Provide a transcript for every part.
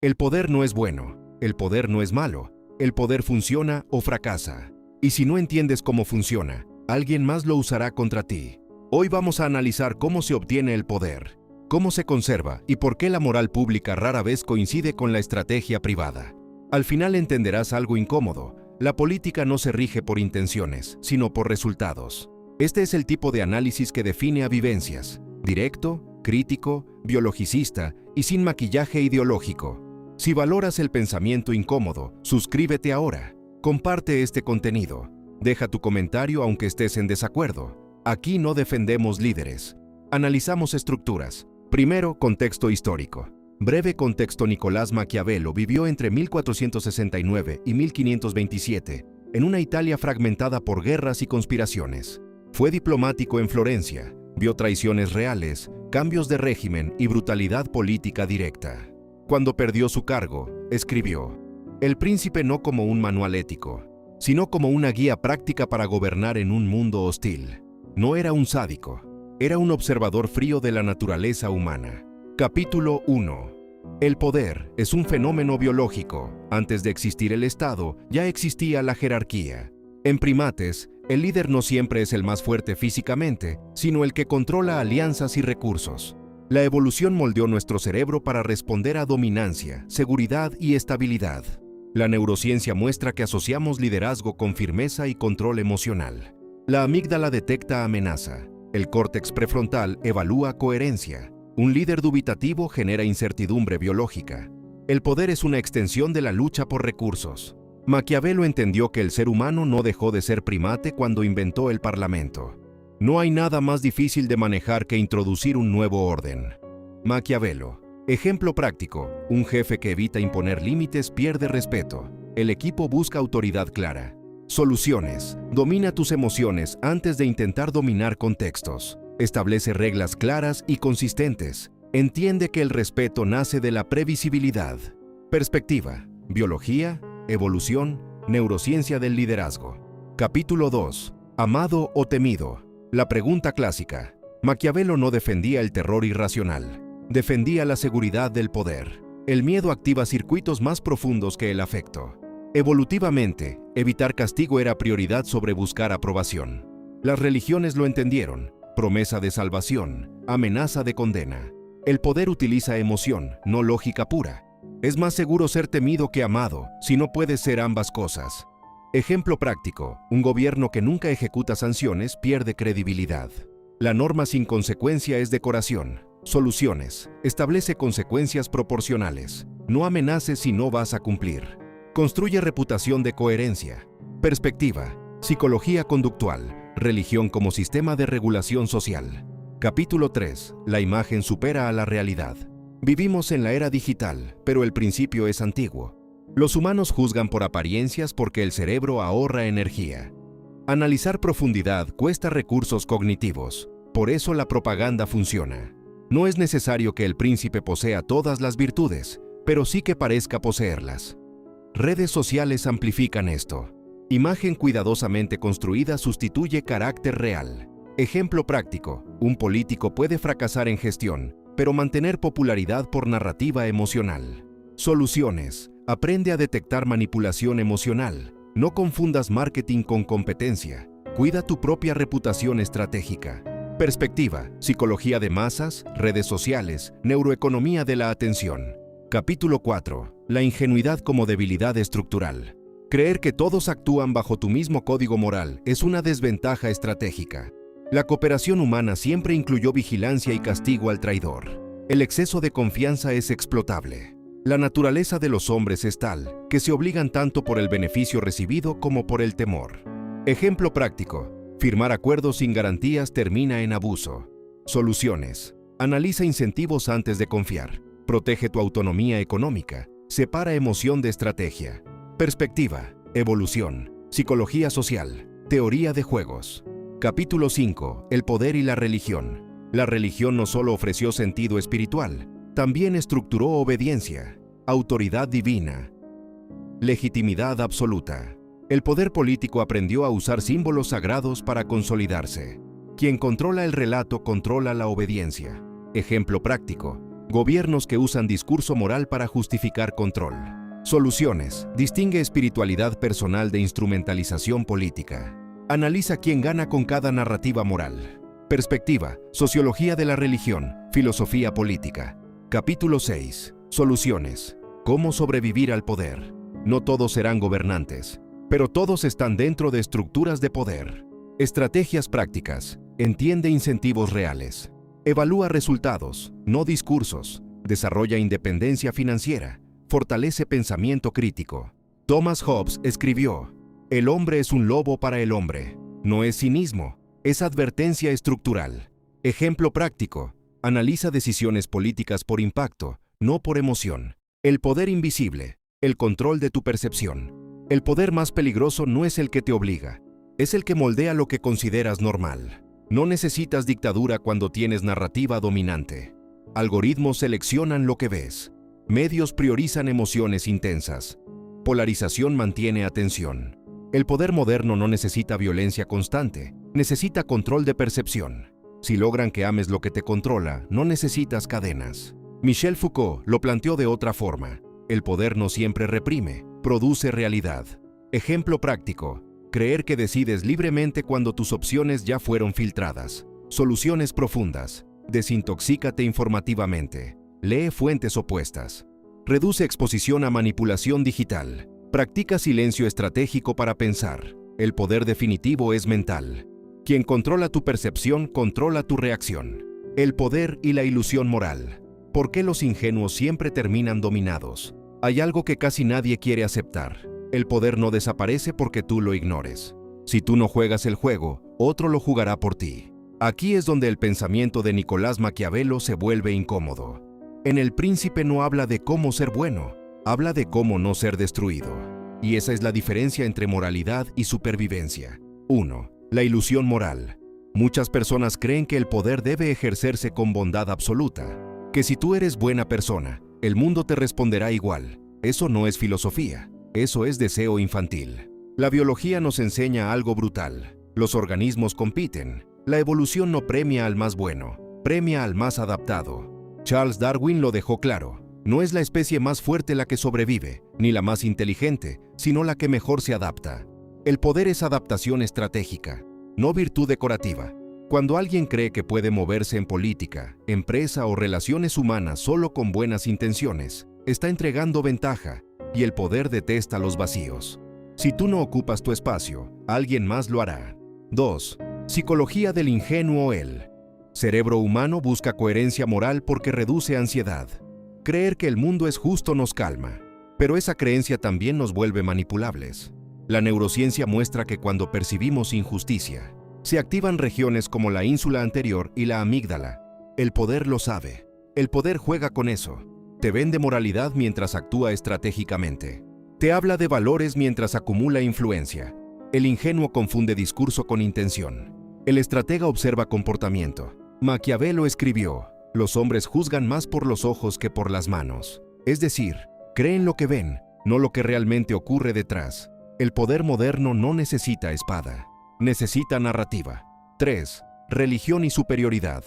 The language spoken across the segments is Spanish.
El poder no es bueno, el poder no es malo, el poder funciona o fracasa. Y si no entiendes cómo funciona, alguien más lo usará contra ti. Hoy vamos a analizar cómo se obtiene el poder, cómo se conserva y por qué la moral pública rara vez coincide con la estrategia privada. Al final entenderás algo incómodo: la política no se rige por intenciones, sino por resultados. Este es el tipo de análisis que define a Vivencias: directo, crítico, biologicista y sin maquillaje ideológico. Si valoras el pensamiento incómodo, suscríbete ahora. Comparte este contenido. Deja tu comentario aunque estés en desacuerdo. Aquí no defendemos líderes. Analizamos estructuras. Primero, contexto histórico. Breve contexto: Nicolás Maquiavelo vivió entre 1469 y 1527, en una Italia fragmentada por guerras y conspiraciones. Fue diplomático en Florencia, vio traiciones reales, cambios de régimen y brutalidad política directa. Cuando perdió su cargo, escribió: El Príncipe no como un manual ético, sino como una guía práctica para gobernar en un mundo hostil. No era un sádico, era un observador frío de la naturaleza humana. Capítulo 1. El poder es un fenómeno biológico. Antes de existir el Estado, ya existía la jerarquía. En primates, el líder no siempre es el más fuerte físicamente, sino el que controla alianzas y recursos. La evolución moldeó nuestro cerebro para responder a dominancia, seguridad y estabilidad. La neurociencia muestra que asociamos liderazgo con firmeza y control emocional. La amígdala detecta amenaza. El córtex prefrontal evalúa coherencia. Un líder dubitativo genera incertidumbre biológica. El poder es una extensión de la lucha por recursos. Maquiavelo entendió que el ser humano no dejó de ser primate cuando inventó el Parlamento. No hay nada más difícil de manejar que introducir un nuevo orden. Maquiavelo. Ejemplo práctico: un jefe que evita imponer límites pierde respeto. El equipo busca autoridad clara. Soluciones. Domina tus emociones antes de intentar dominar contextos. Establece reglas claras y consistentes. Entiende que el respeto nace de la previsibilidad. Perspectiva. Biología, evolución, neurociencia del liderazgo. Capítulo 2. Amado o temido. La pregunta clásica. Maquiavelo no defendía el terror irracional. Defendía la seguridad del poder. El miedo activa circuitos más profundos que el afecto. Evolutivamente, evitar castigo era prioridad sobre buscar aprobación. Las religiones lo entendieron: promesa de salvación, amenaza de condena. El poder utiliza emoción, no lógica pura. Es más seguro ser temido que amado, si no puedes ser ambas cosas. Ejemplo práctico: un gobierno que nunca ejecuta sanciones pierde credibilidad. La norma sin consecuencia es decoración. Soluciones. Establece consecuencias proporcionales. No amenaces si no vas a cumplir. Construye reputación de coherencia. Perspectiva. Psicología conductual. Religión como sistema de regulación social. Capítulo 3. La imagen supera a la realidad. Vivimos en la era digital, pero el principio es antiguo. Los humanos juzgan por apariencias porque el cerebro ahorra energía. Analizar profundidad cuesta recursos cognitivos. Por eso la propaganda funciona. No es necesario que el príncipe posea todas las virtudes, pero sí que parezca poseerlas. Redes sociales amplifican esto. Imagen cuidadosamente construida sustituye carácter real. Ejemplo práctico: un político puede fracasar en gestión, pero mantener popularidad por narrativa emocional. Soluciones. Aprende a detectar manipulación emocional. No confundas marketing con competencia. Cuida tu propia reputación estratégica. Perspectiva. Psicología de masas, redes sociales, neuroeconomía de la atención. Capítulo 4. La ingenuidad como debilidad estructural. Creer que todos actúan bajo tu mismo código moral es una desventaja estratégica. La cooperación humana siempre incluyó vigilancia y castigo al traidor. El exceso de confianza es explotable. La naturaleza de los hombres es tal que se obligan tanto por el beneficio recibido como por el temor. Ejemplo práctico: firmar acuerdos sin garantías termina en abuso. Soluciones. Analiza incentivos antes de confiar. Protege tu autonomía económica. Separa emoción de estrategia. Perspectiva. Evolución. Psicología social. Teoría de juegos. Capítulo 5. El poder y la religión. La religión no solo ofreció sentido espiritual, también estructuró obediencia, autoridad divina, legitimidad absoluta. El poder político aprendió a usar símbolos sagrados para consolidarse. Quien controla el relato controla la obediencia. Ejemplo práctico: Gobiernos que usan discurso moral para justificar control. Soluciones. Distingue espiritualidad personal de instrumentalización política. Analiza quién gana con cada narrativa moral. Perspectiva. Sociología de la religión. Filosofía política. Capítulo 6. Soluciones. ¿Cómo sobrevivir al poder? No todos serán gobernantes, pero todos están dentro de estructuras de poder. Estrategias prácticas. Entiende incentivos reales. Evalúa resultados, no discursos. Desarrolla independencia financiera. Fortalece pensamiento crítico. Thomas Hobbes escribió: "El hombre es un lobo para el hombre". No es cinismo, es advertencia estructural. Ejemplo práctico. Analiza decisiones políticas por impacto, no por emoción. El poder invisible. El control de tu percepción. El poder más peligroso no es el que te obliga, es el que moldea lo que consideras normal. No necesitas dictadura cuando tienes narrativa dominante. Algoritmos seleccionan lo que ves. Medios priorizan emociones intensas. Polarización mantiene atención. El poder moderno no necesita violencia constante, necesita control de percepción. Si logran que ames lo que te controla, no necesitas cadenas. Michel Foucault lo planteó de otra forma. El poder no siempre reprime, produce realidad. Ejemplo práctico. Creer que decides libremente cuando tus opciones ya fueron filtradas. Soluciones profundas. Desintoxícate informativamente. Lee fuentes opuestas. Reduce exposición a manipulación digital. Practica silencio estratégico para pensar. El poder definitivo es mental. Quien controla tu percepción, controla tu reacción. El poder y la ilusión moral. ¿Por qué los ingenuos siempre terminan dominados? Hay algo que casi nadie quiere aceptar. El poder no desaparece porque tú lo ignores. Si tú no juegas el juego, otro lo jugará por ti. Aquí es donde el pensamiento de Nicolás Maquiavelo se vuelve incómodo. En El Príncipe no habla de cómo ser bueno, habla de cómo no ser destruido. Y esa es la diferencia entre moralidad y supervivencia. 1. La ilusión moral. Muchas personas creen que el poder debe ejercerse con bondad absoluta, que si tú eres buena persona, el mundo te responderá igual. Eso no es filosofía, eso es deseo infantil. La biología nos enseña algo brutal. Los organismos compiten. La evolución no premia al más bueno, premia al más adaptado. Charles Darwin lo dejó claro. No es la especie más fuerte la que sobrevive, ni la más inteligente, sino la que mejor se adapta. El poder es adaptación estratégica, no virtud decorativa. Cuando alguien cree que puede moverse en política, empresa o relaciones humanas solo con buenas intenciones, está entregando ventaja, y el poder detesta los vacíos. Si tú no ocupas tu espacio, alguien más lo hará. 2. Psicología del ingenuo él. Cerebro humano busca coherencia moral porque reduce ansiedad. Creer que el mundo es justo nos calma, pero esa creencia también nos vuelve manipulables. La neurociencia muestra que cuando percibimos injusticia, se activan regiones como la ínsula anterior y la amígdala. El poder lo sabe. El poder juega con eso. Te vende moralidad mientras actúa estratégicamente. Te habla de valores mientras acumula influencia. El ingenuo confunde discurso con intención. El estratega observa comportamiento. Maquiavelo escribió: "Los hombres juzgan más por los ojos que por las manos". Es decir, creen lo que ven, no lo que realmente ocurre detrás. El poder moderno no necesita espada. Necesita narrativa. 3. Religión y superioridad.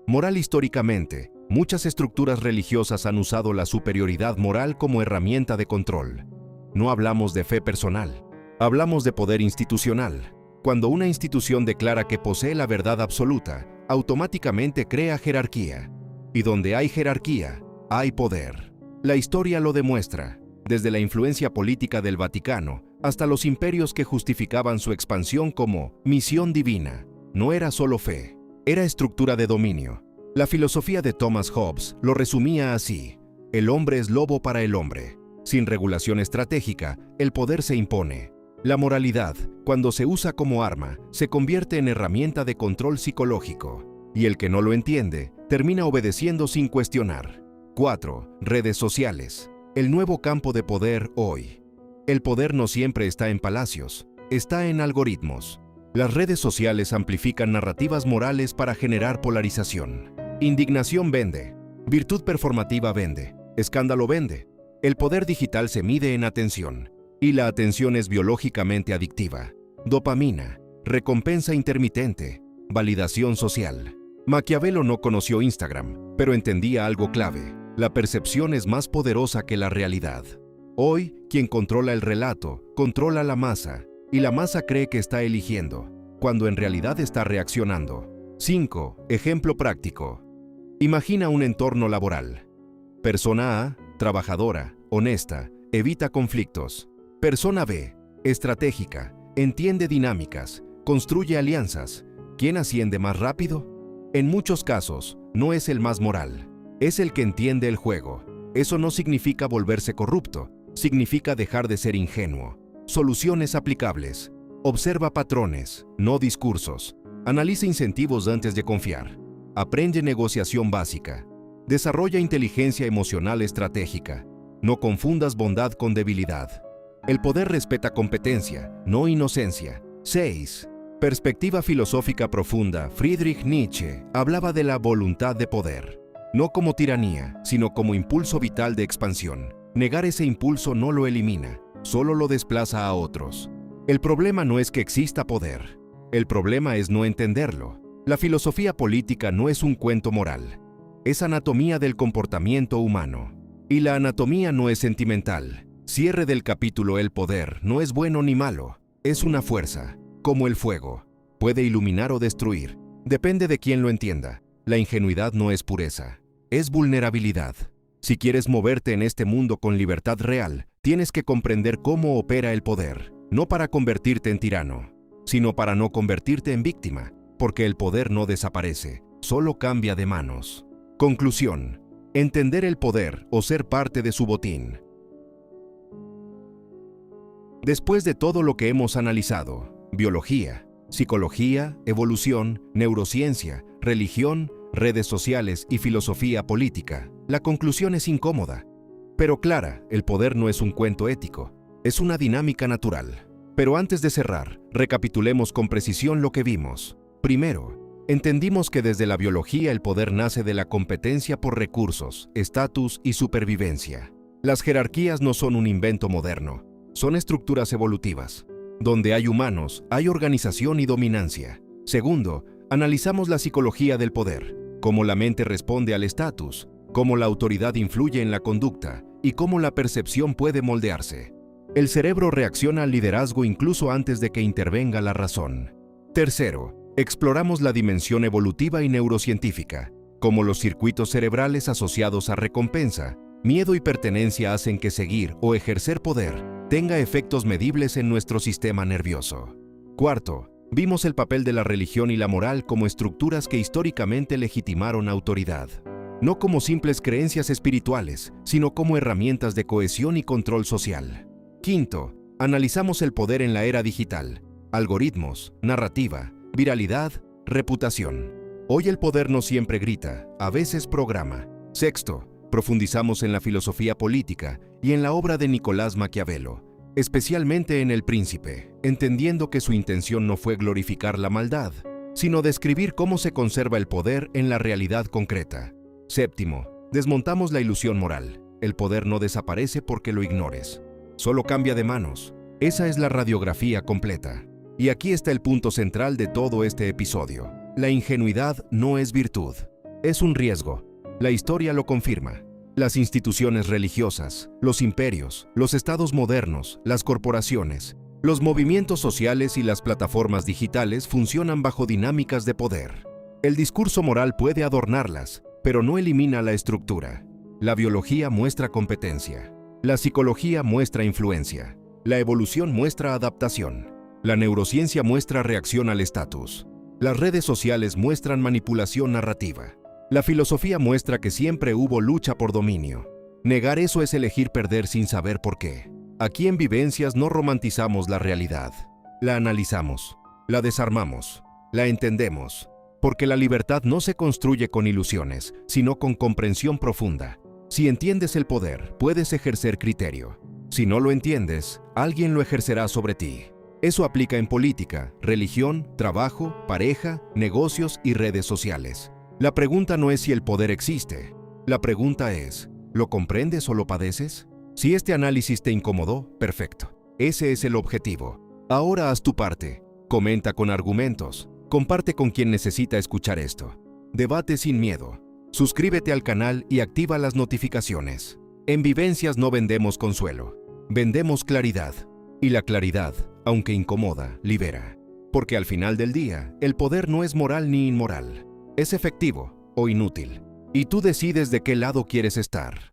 Moral. Históricamente, muchas estructuras religiosas han usado la superioridad moral como herramienta de control. No hablamos de fe personal, hablamos de poder institucional. Cuando una institución declara que posee la verdad absoluta, automáticamente crea jerarquía. Y donde hay jerarquía, hay poder. La historia lo demuestra. Desde la influencia política del Vaticano hasta los imperios que justificaban su expansión como misión divina, no era solo fe, era estructura de dominio. La filosofía de Thomas Hobbes lo resumía así: el hombre es lobo para el hombre. Sin regulación estratégica, el poder se impone. La moralidad, cuando se usa como arma, se convierte en herramienta de control psicológico, y el que no lo entiende, termina obedeciendo sin cuestionar. 4. Redes sociales. El nuevo campo de poder hoy. El poder no siempre está en palacios, está en algoritmos. Las redes sociales amplifican narrativas morales para generar polarización. Indignación vende, virtud performativa vende, escándalo vende. El poder digital se mide en atención, y la atención es biológicamente adictiva. Dopamina, recompensa intermitente, validación social. Maquiavelo no conoció Instagram, pero entendía algo clave: la percepción es más poderosa que la realidad. Hoy, quien controla el relato, controla la masa, y la masa cree que está eligiendo, cuando en realidad está reaccionando. 5. Ejemplo práctico. Imagina un entorno laboral. Persona A, trabajadora, honesta, evita conflictos. Persona B, estratégica, entiende dinámicas, construye alianzas. ¿Quién asciende más rápido? En muchos casos, no es el más moral, es el que entiende el juego. Eso no significa volverse corrupto, significa dejar de ser ingenuo. Soluciones aplicables. Observa patrones, no discursos. Analiza incentivos antes de confiar. Aprende negociación básica. Desarrolla inteligencia emocional estratégica. No confundas bondad con debilidad. El poder respeta competencia, no inocencia. 6. Perspectiva filosófica profunda. Friedrich Nietzsche hablaba de la voluntad de poder, no como tiranía, sino como impulso vital de expansión. Negar ese impulso no lo elimina, solo lo desplaza a otros. El problema no es que exista poder, el problema es no entenderlo. La filosofía política no es un cuento moral, es anatomía del comportamiento humano. Y la anatomía no es sentimental. Cierre del capítulo. El poder no es bueno ni malo, es una fuerza, como el fuego. Puede iluminar o destruir, depende de quién lo entienda. La ingenuidad no es pureza, es vulnerabilidad. Si quieres moverte en este mundo con libertad real, tienes que comprender cómo opera el poder, no para convertirte en tirano, sino para no convertirte en víctima, porque el poder no desaparece, solo cambia de manos. Conclusión: entender el poder o ser parte de su botín. Después de todo lo que hemos analizado, biología, psicología, evolución, neurociencia, religión, redes sociales y filosofía política, la conclusión es incómoda, pero clara: el poder no es un cuento ético, es una dinámica natural. Pero antes de cerrar, recapitulemos con precisión lo que vimos. Primero, entendimos que desde la biología el poder nace de la competencia por recursos, estatus y supervivencia. Las jerarquías no son un invento moderno, son estructuras evolutivas. Donde hay humanos, hay organización y dominancia. Segundo, analizamos la psicología del poder, cómo la mente responde al estatus, cómo la autoridad influye en la conducta y cómo la percepción puede moldearse. El cerebro reacciona al liderazgo incluso antes de que intervenga la razón. Tercero, exploramos la dimensión evolutiva y neurocientífica, cómo los circuitos cerebrales asociados a recompensa, miedo y pertenencia hacen que seguir o ejercer poder tenga efectos medibles en nuestro sistema nervioso. Cuarto, vimos el papel de la religión y la moral como estructuras que históricamente legitimaron autoridad, no como simples creencias espirituales, sino como herramientas de cohesión y control social. Quinto, analizamos el poder en la era digital, algoritmos, narrativa, viralidad, reputación. Hoy el poder no siempre grita, a veces programa. Sexto, profundizamos en la filosofía política y en la obra de Nicolás Maquiavelo, especialmente en El Príncipe, entendiendo que su intención no fue glorificar la maldad, sino describir cómo se conserva el poder en la realidad concreta. Séptimo, desmontamos la ilusión moral. El poder no desaparece porque lo ignores, solo cambia de manos. Esa es la radiografía completa. Y aquí está el punto central de todo este episodio. La ingenuidad no es virtud, es un riesgo. La historia lo confirma. Las instituciones religiosas, los imperios, los estados modernos, las corporaciones, los movimientos sociales y las plataformas digitales funcionan bajo dinámicas de poder. El discurso moral puede adornarlas, pero no elimina la estructura. La biología muestra competencia. La psicología muestra influencia. La evolución muestra adaptación. La neurociencia muestra reacción al estatus. Las redes sociales muestran manipulación narrativa. La filosofía muestra que siempre hubo lucha por dominio. Negar eso es elegir perder sin saber por qué. Aquí en Vivencias no romantizamos la realidad. La analizamos, la desarmamos, la entendemos. Porque la libertad no se construye con ilusiones, sino con comprensión profunda. Si entiendes el poder, puedes ejercer criterio. Si no lo entiendes, alguien lo ejercerá sobre ti. Eso aplica en política, religión, trabajo, pareja, negocios y redes sociales. La pregunta no es si el poder existe. La pregunta es, ¿lo comprendes o lo padeces? Si este análisis te incomodó, perfecto. Ese es el objetivo. Ahora haz tu parte. Comenta con argumentos. Comparte con quien necesita escuchar esto. Debate sin miedo. Suscríbete al canal y activa las notificaciones. En Vivencias no vendemos consuelo, vendemos claridad. Y la claridad, aunque incomoda, libera. Porque al final del día, el poder no es moral ni inmoral. Es efectivo o inútil. Y tú decides de qué lado quieres estar.